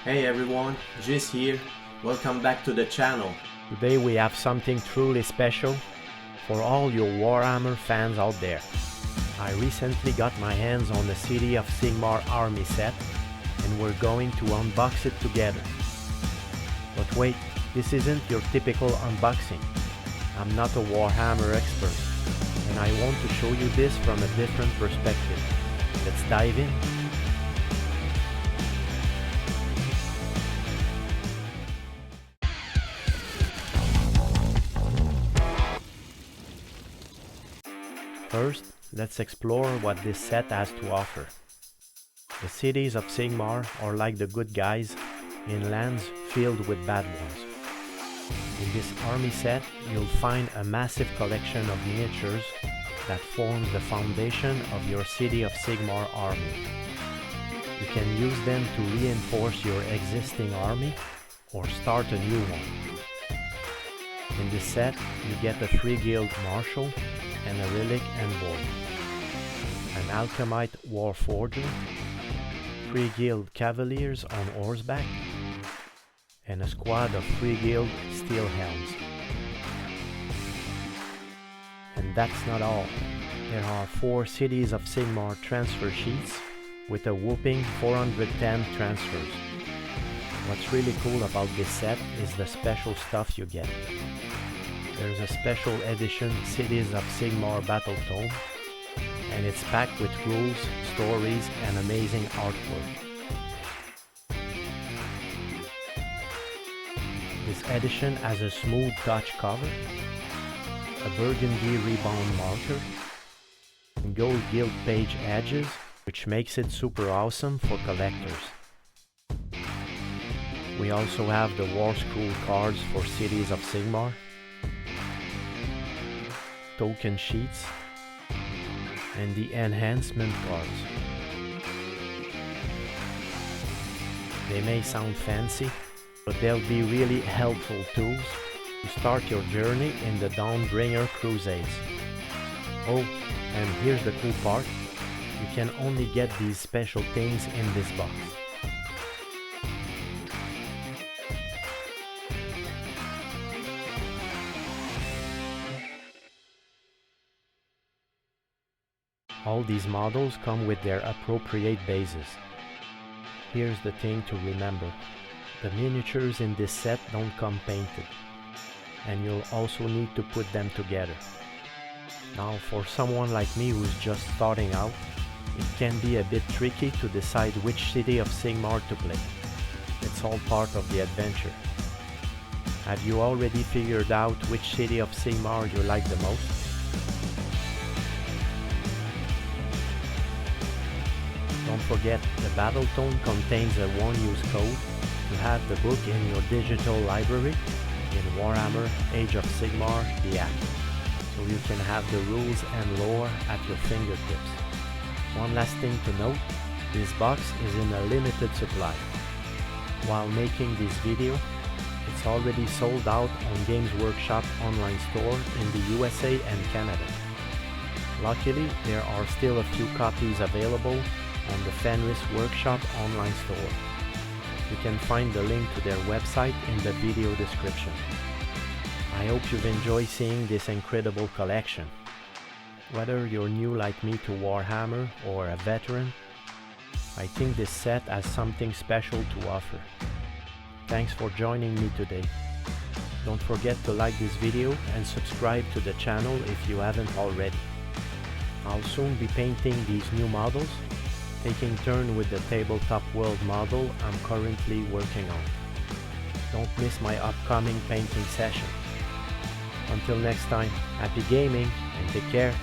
Hey everyone, Jis here. Welcome back to the channel. Today we have something truly special for all your Warhammer fans out there. I recently got my hands on the City of Sigmar army set and we're going to unbox it together. But wait, this isn't your typical unboxing. I'm not a Warhammer expert and I want to show you this from a different perspective. Let's dive in. First, let's explore what this set has to offer. The cities of Sigmar are like the good guys in lands filled with bad ones. In this army set, you'll find a massive collection of miniatures that forms the foundation of your City of Sigmar army. You can use them to reinforce your existing army or start a new one. In this set, you get a 3-guild marshal and a relic envoy, an alchemite warforger, 3 guild cavaliers on horseback, and a squad of 3 guild steel helms. And that's not all. There are 4 Cities of Sigmar transfer sheets with a whopping 410 transfers. What's really cool about this set is the special stuff you get. There's a special edition Cities of Sigmar Battletome, and it's packed with rules, stories, and amazing artwork. This edition has a smooth touch cover, a burgundy rebound marker, and gold gilt page edges, which makes it super awesome for collectors. We also have the War Scroll cards for Cities of Sigmar, token sheets, and the enhancement cards. They may sound fancy, but they'll be really helpful tools to start your journey in the Dawnbringer Crusades. Oh, and here's the cool part, you can only get these special things in this box. All these models come with their appropriate bases. Here's the thing to remember. The miniatures in this set don't come painted, and you'll also need to put them together. Now, for someone like me who's just starting out, it can be a bit tricky to decide which City of Sigmar to play. It's all part of the adventure. Have you already figured out which City of Sigmar you like the most? Don't forget, the Battletome contains a one-use code to have the book in your digital library in Warhammer Age of Sigmar, the app, so you can have the rules and lore at your fingertips. One last thing to note, this box is in a limited supply. While making this video, it's already sold out on Games Workshop online store in the USA and Canada. Luckily, there are still a few copies available on the Fenris Workshop online store. You can find the link to their website in the video description. I hope you've enjoyed seeing this incredible collection. Whether you're new like me to Warhammer or a veteran, I think this set has something special to offer. Thanks for joining me today. Don't forget to like this video and subscribe to the channel if you haven't already. I'll soon be painting these new models, taking turn with the tabletop world model I'm currently working on. Don't miss my upcoming painting session. Until next time, happy gaming and take care.